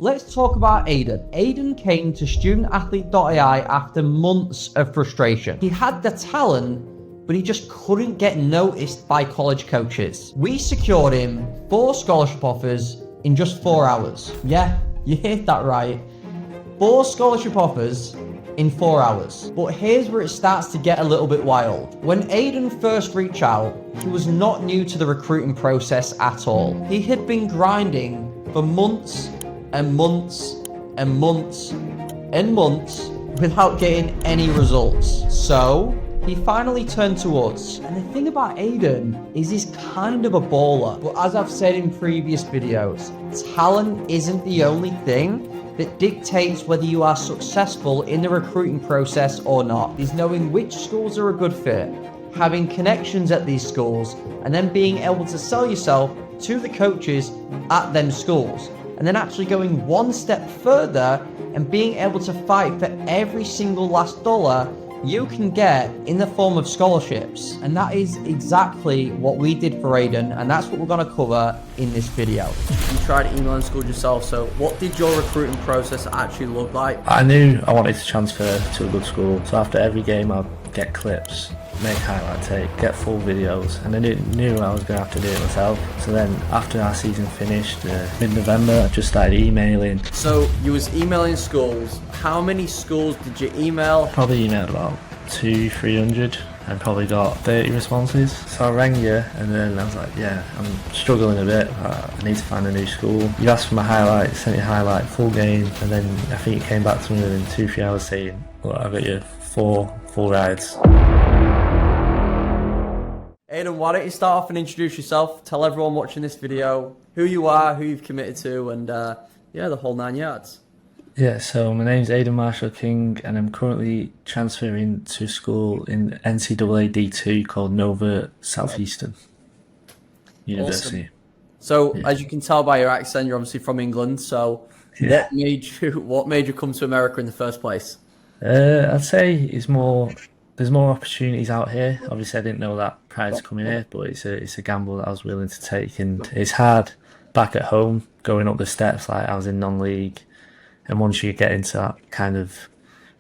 let's talk about Aidan. Aidan came to StudentAthlete.ai after months of frustration. He had the talent, but he just couldn't get noticed by college coaches. We secured him 4 scholarship offers in just 4 hours. Yeah, you heard that right. 4 scholarship offers in 4 hours. But here's where it starts to get a little bit wild. When Aidan first reached out, he was not new to the recruiting process at all. He had been grinding for months and months and months and months without getting any results. So he finally turned to us. And the thing about Aidan is he's kind of a baller. But as I've said in previous videos, talent isn't the only thing that dictates whether you are successful in the recruiting process or not. Is knowing which schools are a good fit, having connections at these schools, and then being able to sell yourself to the coaches at them schools. And then actually going one step further and being able to fight for every single last dollar you can get in the form of scholarships. And that is exactly what we did for Aidan, and that's what we're going to cover in this video. You tried emailing schools yourself, so what did your recruiting process actually look like? I knew I wanted to transfer to a good school, so after every game I'd get clips, make highlight tape, get full videos, and I knew I was going to have to do it myself. So then after our season finished, mid-November, I just started emailing. So you was emailing schools. How many schools did you email? Probably emailed about 200-300 and probably got 30 responses. So I rang you and then I was like, yeah, I'm struggling a bit, I need to find a new school. You asked for my highlight, sent you a highlight, full game, and then I think you came back to me within 2-3 hours saying, well, I got you 4 full rides. Aidan, why don't you start off and introduce yourself, tell everyone watching this video who you are, who you've committed to, and yeah, the whole 9 yards. Yeah, so my name's Aidan Marshall King and I'm currently transferring to school in NCAA D2 called Nova Southeastern University. Awesome. So yeah. As you can tell by your accent, you're obviously from England, so yeah. What made you come to America in the first place? I'd say there's more opportunities out here. Obviously I didn't know that prior to coming here, but it's a gamble that I was willing to take, and it's hard back at home going up the steps. Like I was in non-league, and once you get into that kind of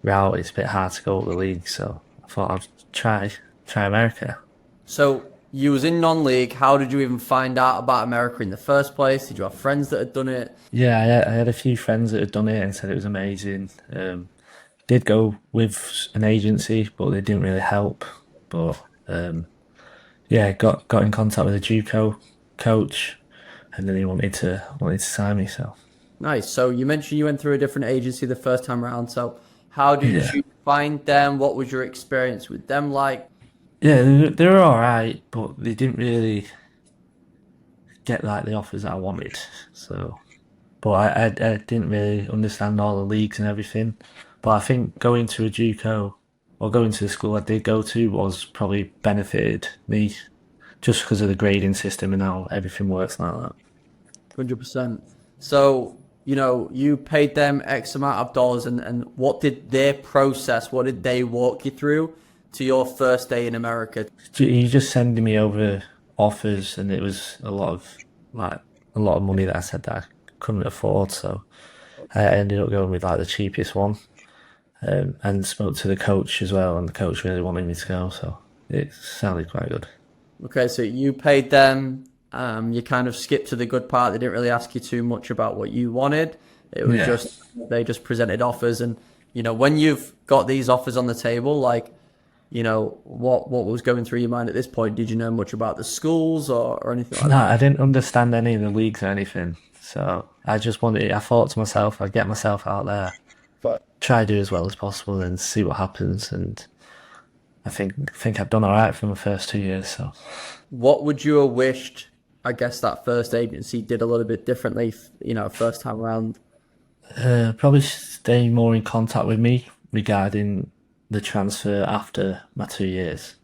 route, it's a bit hard to go up the league. So I thought I'd try America. So you was in non-league. How did you even find out about America in the first place? Did you have friends that had done it? Yeah, I had a few friends that had done it and said it was amazing. Did go with an agency, but they didn't really help. But yeah, got in contact with a JUCO coach, and then he wanted to sign me. So nice. So you mentioned you went through a different agency the first time around. So how did you find them? What was your experience with them like? Yeah, they were all right, but they didn't really get like the offers that I wanted. So, but I didn't really understand all the leagues and everything. But I think going to a JUCO or going to the school I did go to was probably benefited me just because of the grading system and how everything works like that. 100%. So, you know, you paid them X amount of dollars, and what did their process, what did they walk you through to your first day in America? You just sending me over offers, and it was a lot of money that I said that I couldn't afford, so I ended up going with like the cheapest one. And spoke to the coach as well, and the coach really wanted me to go, so it sounded quite good. Okay, so you paid them, you kind of skipped to the good part. They didn't really ask you too much about what you wanted. It was they just presented offers, and you know, when you've got these offers on the table, like, you know, what was going through your mind at this point? Did you know much about the schools or anything like that? No, I didn't understand any of the leagues or anything, so I thought to myself, I'd get myself out there, but try to do as well as possible and see what happens. And I think I've done all right for my first 2 years. So, what would you have wished, I guess, that first agency did a little bit differently, you know, first time around? Probably stay more in contact with me regarding the transfer after my 2 years.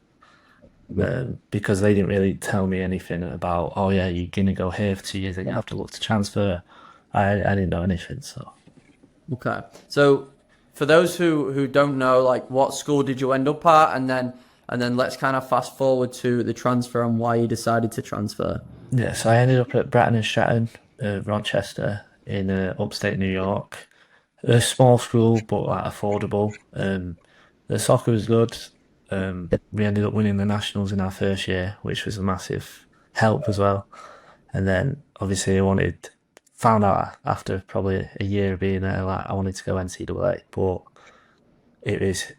Because they didn't really tell me anything about, oh yeah, you're going to go here for 2 years and you have to look to transfer. I didn't know anything, so. Okay. So for those who don't know, like, what school did you end up at, and then let's kind of fast forward to the transfer and why you decided to transfer. Yeah, so I ended up at Bratton and Stratton, Rochester. in upstate New York. A small school, but like affordable. The soccer was good. We ended up winning the nationals in our first year, which was a massive help as well. And then obviously found out after probably a year of being there, like I wanted to go NCAA, but it was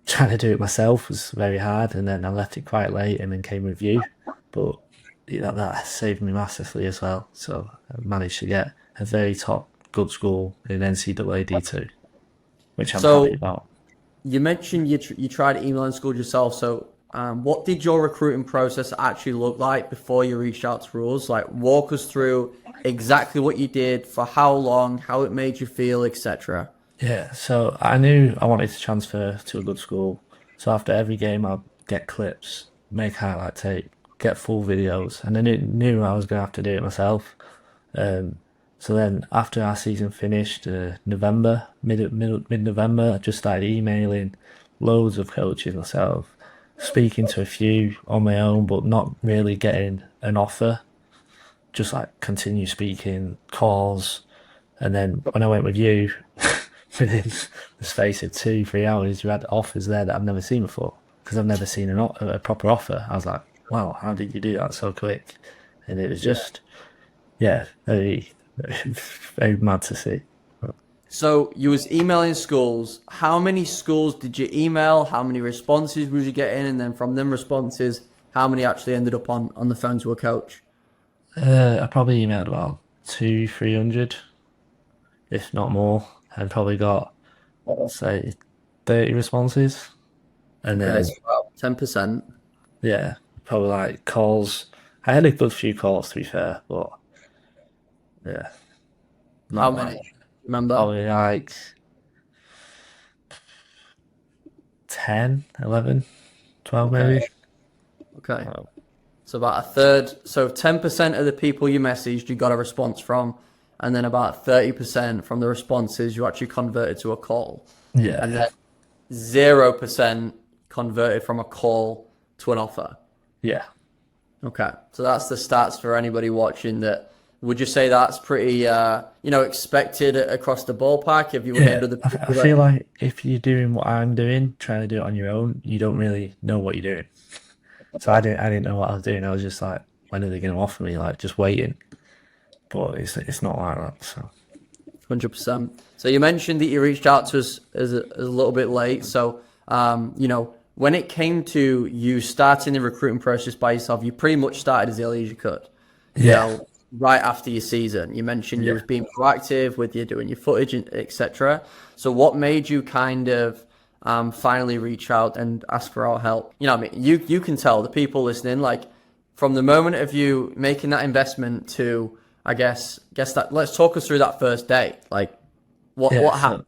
trying to do it myself was very hard, and then I left it quite late and then came with you. But that saved me massively as well. So I managed to get a very top good school in NCAA D2, which I'm happy So about. you mentioned you tried emailing schools yourself. So what did your recruiting process actually look like before you reached out to us? Like, walk us through exactly what you did, for how long, how it made you feel, etc. Yeah, so I knew I wanted to transfer to a good school. So after every game, I'd get clips, make highlight tape, get full videos, and I knew I was going to have to do it myself. Um, so then after our season finished, November, mid-November, I just started emailing loads of coaches myself, speaking to a few on my own, but not really getting an offer. Just like continue speaking, calls, and then when I went with you, within the space of 2-3 hours, you had offers there that I've never seen before because I've never seen a proper offer. I was like, wow, how did you do that so quick? And it was just, yeah, very, very mad to see. So you was emailing schools. How many schools did you email? How many responses was you getting? And then from them responses, how many actually ended up on the phone to a coach? I probably emailed about 300, if not more, and probably got, say, 30 responses. And Okay, then, so about 10%. yeah, probably like calls. I had a good few calls to be fair, but yeah, How not like many? Remember? probably like 10, 11, 12 Okay. maybe. Okay. Oh, So about a third. So 10% of the people you messaged, you got a response from, and then about 30% from the responses you actually converted to a call, and yeah, then 0% converted from a call to an offer. yeah, Okay, so that's the stats for anybody watching. That would you say that's pretty, expected across the ballpark? Have you heard yeah. of the I people feel that? like if you're doing what I'm doing, trying to do it on your own, you don't really know what you're doing. So I didn't know what I was doing. I was just like, when are they going to offer me? Like just waiting. But it's not like that. So 100%. So you mentioned that you reached out to us as a little bit late. So, when it came to you starting the recruiting process by yourself, you pretty much started as early as you could. You yeah, know, right after your season, you mentioned you yeah. was being proactive with you doing your footage, etc. So, what made you kind of finally reach out and ask for our help? You know, what I mean, you can tell the people listening, like from the moment of you making that investment to, I guess that. Let's talk us through that first day. Like, Yeah, what happened?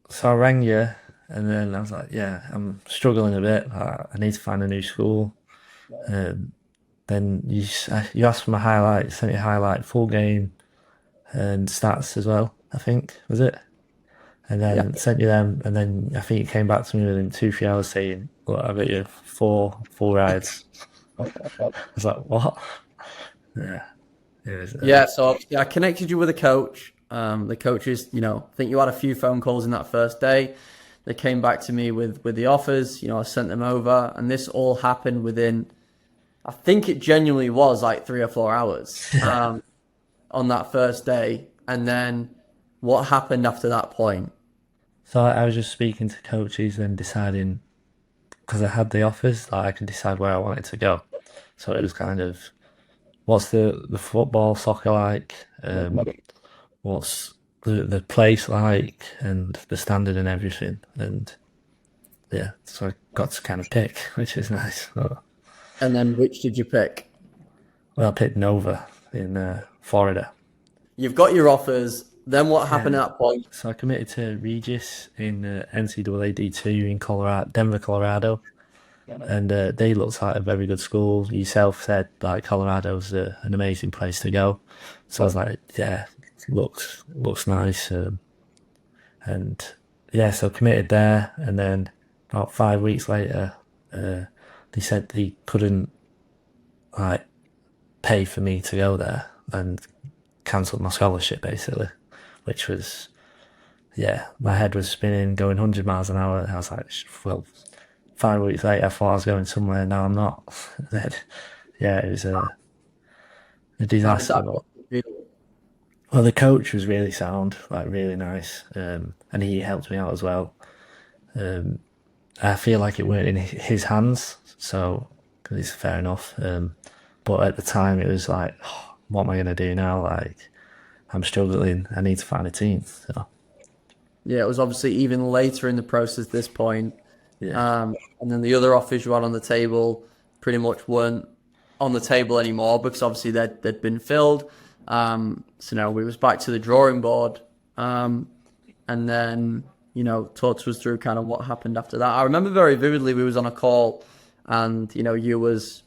so I rang you, and then I was like, "Yeah, I'm struggling a bit. I need to find a new school." Um, then you asked for my highlight, sent me a highlight, full game, and stats as well. I think was it, and Yeah. then sent you them, and then I think you came back to me within 2-3 hours saying, "Look, I got you four full rides." I was like, "What?" Yeah, it was. Yeah, so I connected you with a coach. The coaches, I think you had a few phone calls in that first day. They came back to me with the offers. I sent them over, and this all happened within. I think it genuinely was like 3 or 4 hours Yeah. on that first day. And then what happened after that point? So I was just speaking to coaches and deciding because I had the offers that I could decide where I wanted to go. So it was kind of what's the football soccer like, what's the place like, and the standard and everything. And yeah, so I got to kind of pick, which is nice. So, And then which did you pick? well, I picked Nova in Florida. You've got your offers. Then what happened Yeah. at that point? So I committed to Regis in NCAA D2 in Colorado, Denver, Colorado. And they looked like a very good school. Yourself said like Colorado's an amazing place to go, so I was like, yeah, looks nice, and yeah, so committed there. And then about 5 weeks later, they said they couldn't like pay for me to go there and cancelled my scholarship basically. which was, yeah, my head was spinning, going 100 miles an hour. I was like, well, 5 weeks later, I thought I was going somewhere. Now I'm not. Then, yeah, it was a disaster. Well, the coach was really sound, like really nice, and he helped me out as well. I feel like it weren't in his hands, so cause it's fair enough. But at the time, it was like, oh, what am I gonna do now? Like, I'm struggling. I need to find a team. So yeah, it was obviously even later in the process at this point. yeah, And then the other offers you had on the table pretty much weren't on the table anymore because obviously they'd been filled. So now we was back to the drawing board. And then, talk to us through kind of what happened after that. I remember very vividly we was on a call and, you was,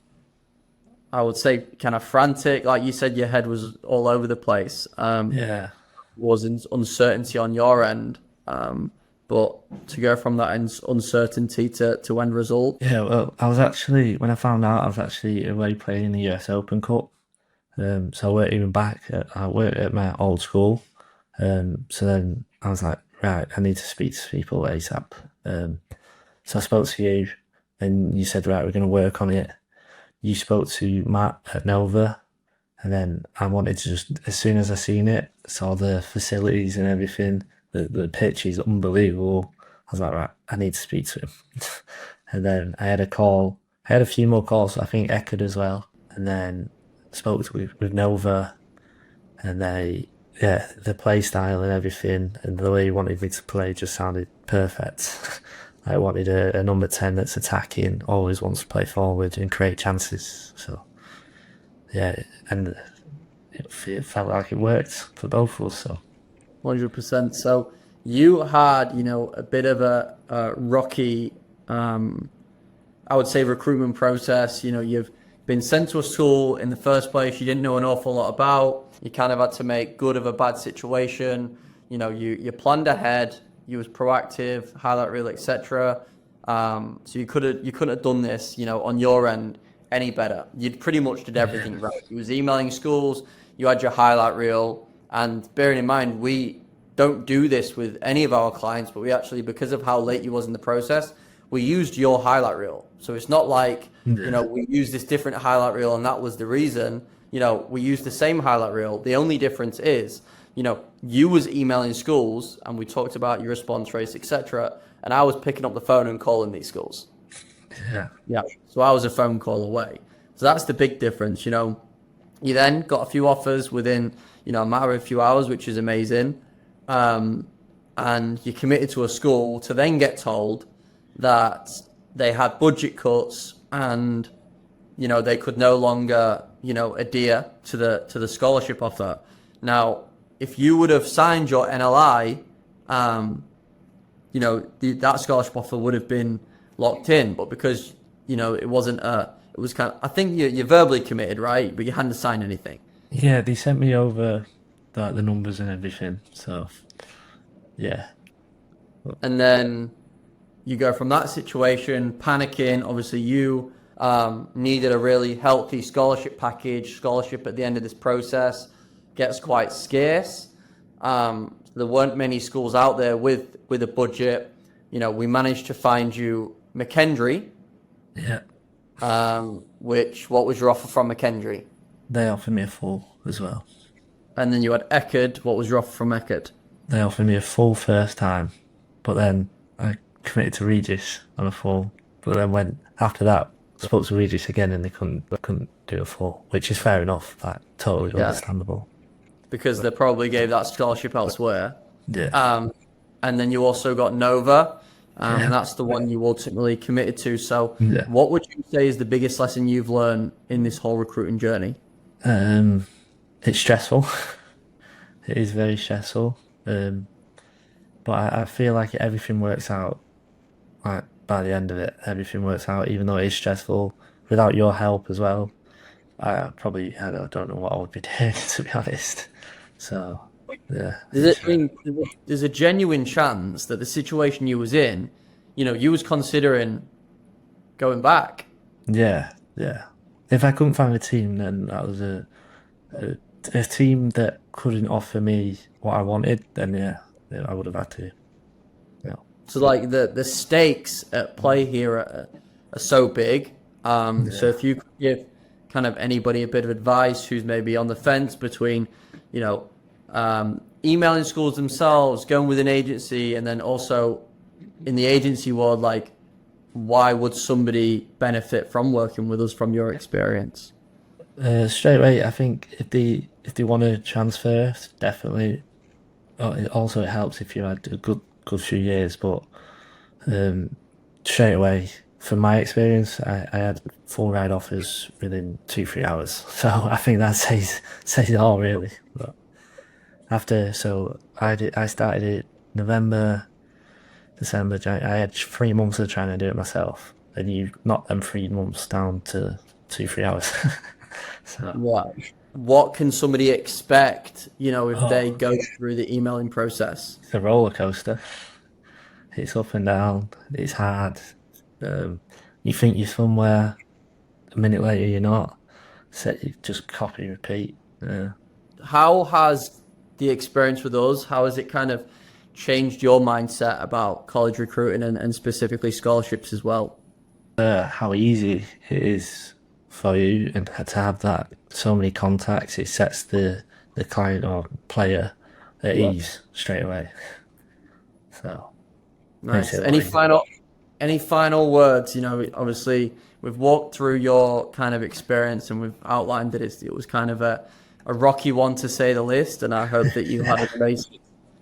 I would say, kind of frantic. Like you said, your head was all over the place. yeah. Was uncertainty on your end. But to go from that uncertainty to end result. Yeah, well, when I found out, I was actually away playing in the US Open Cup. So I weren't even back. I worked at my old school. So then I was like, right, I need to speak to people ASAP. So I spoke to you, and you said, right, we're going to work on it. You spoke to Matt at Nova, and then I wanted to just, as soon as I seen it, saw the facilities and everything, the pitch is unbelievable. I was like, right, I need to speak to him. And then I had a call. I had a few more calls, I think Eckerd as well. And then spoke with Nova, and the play style and everything, and the way he wanted me to play just sounded perfect. I wanted a number 10 that's attacking, always wants to play forward and create chances. So, yeah, and it felt like it worked for both of us. So 100%. So you had, a bit of a rocky, I would say, recruitment process. You've been sent to a school in the first place you didn't know an awful lot about. You kind of had to make good of a bad situation. You planned ahead. You was proactive, highlight reel, etc. So you couldn't have done this, on your end any better. You'd pretty much did everything right. You was emailing schools. You had your highlight reel. And bearing in mind, we don't do this with any of our clients, but we actually, because of how late you was in the process, we used your highlight reel. So it's not like, we used this different highlight reel and that was the reason. We used the same highlight reel. The only difference is, you was emailing schools and we talked about your response rates, etc. And I was picking up the phone and calling these schools. Yeah. So I was a phone call away. So that's the big difference. You then got a few offers within, a matter of a few hours, which is amazing. And you committed to a school to then get told that they had budget cuts and, they could no longer, adhere to the scholarship offer. Now, if you would have signed your NLI, that scholarship offer would have been locked in. But because, it wasn't it was kind of, I think you're verbally committed, right? But you hadn't signed anything. yeah, they sent me over the numbers and everything. So yeah. And then you go from that situation, panicking. Obviously, you needed a really healthy scholarship package. Scholarship at the end of this process gets quite scarce. There weren't many schools out there with a budget. We managed to find you McKendree. Yeah. What was your offer from McKendree? They offered me a full as well. And then you had Eckerd. What was your offer from Eckerd? They offered me a full first time, but then I committed to Regis on a full. But then after that, I spoke to Regis again and they couldn't do a full, which is fair enough, like totally understandable. Because they probably gave that scholarship elsewhere. Yeah. And then you also got Nova, and that's the one you ultimately committed to. So what would you say is the biggest lesson you've learned in this whole recruiting journey? It's stressful. It is very stressful. But I feel like everything works out. Like by the end of it, everything works out, even though it is stressful. Without your help as well, I don't know what I would be doing, to be honest. So yeah. There's a genuine chance that the situation you was in, you was considering going back. Yeah. If I couldn't find a team, then that was a team that couldn't offer me what I wanted, then yeah, I would have had to. Yeah. So like the stakes at play here are so big. So if you could give kind of anybody a bit of advice who's maybe on the fence between, you know, emailing schools themselves, going with an agency, and then also in the agency world, like why would somebody benefit from working with us from your experience? Straight away, I think if they want to transfer, definitely. It helps if you had a good few years, but straight away, from my experience, I had full ride offers within 2-3 hours. So I think that says it all really. But I started it November, December, January. I had 3 months of trying to do it myself, and you knock them 3 months down to 2-3 hours. So What can somebody expect, you know, if they go through the emailing process? it's a roller coaster. It's up and down. It's hard. You think you're somewhere, a minute later you're not. So you just copy repeat. How has the experience with us, how has it kind of changed your mindset about college recruiting and specifically scholarships as well? How easy it is for you and to have that so many contacts. It sets the client or player at ease straight away. So nice. Any final words? You know, obviously we've walked through your kind of experience and we've outlined that it was kind of a rocky one to say the least, and I hope that you had an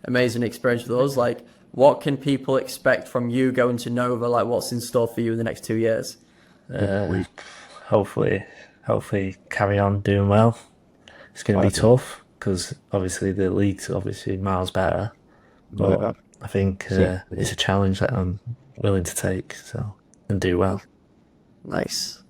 amazing experience with us. Like, what can people expect from you going to Nova? Like, what's in store for you in the next 2 years? Hopefully carry on doing well. It's going to be tough because obviously the league's obviously miles better, but I think it's a challenge that I'm willing to take and do well. Nice.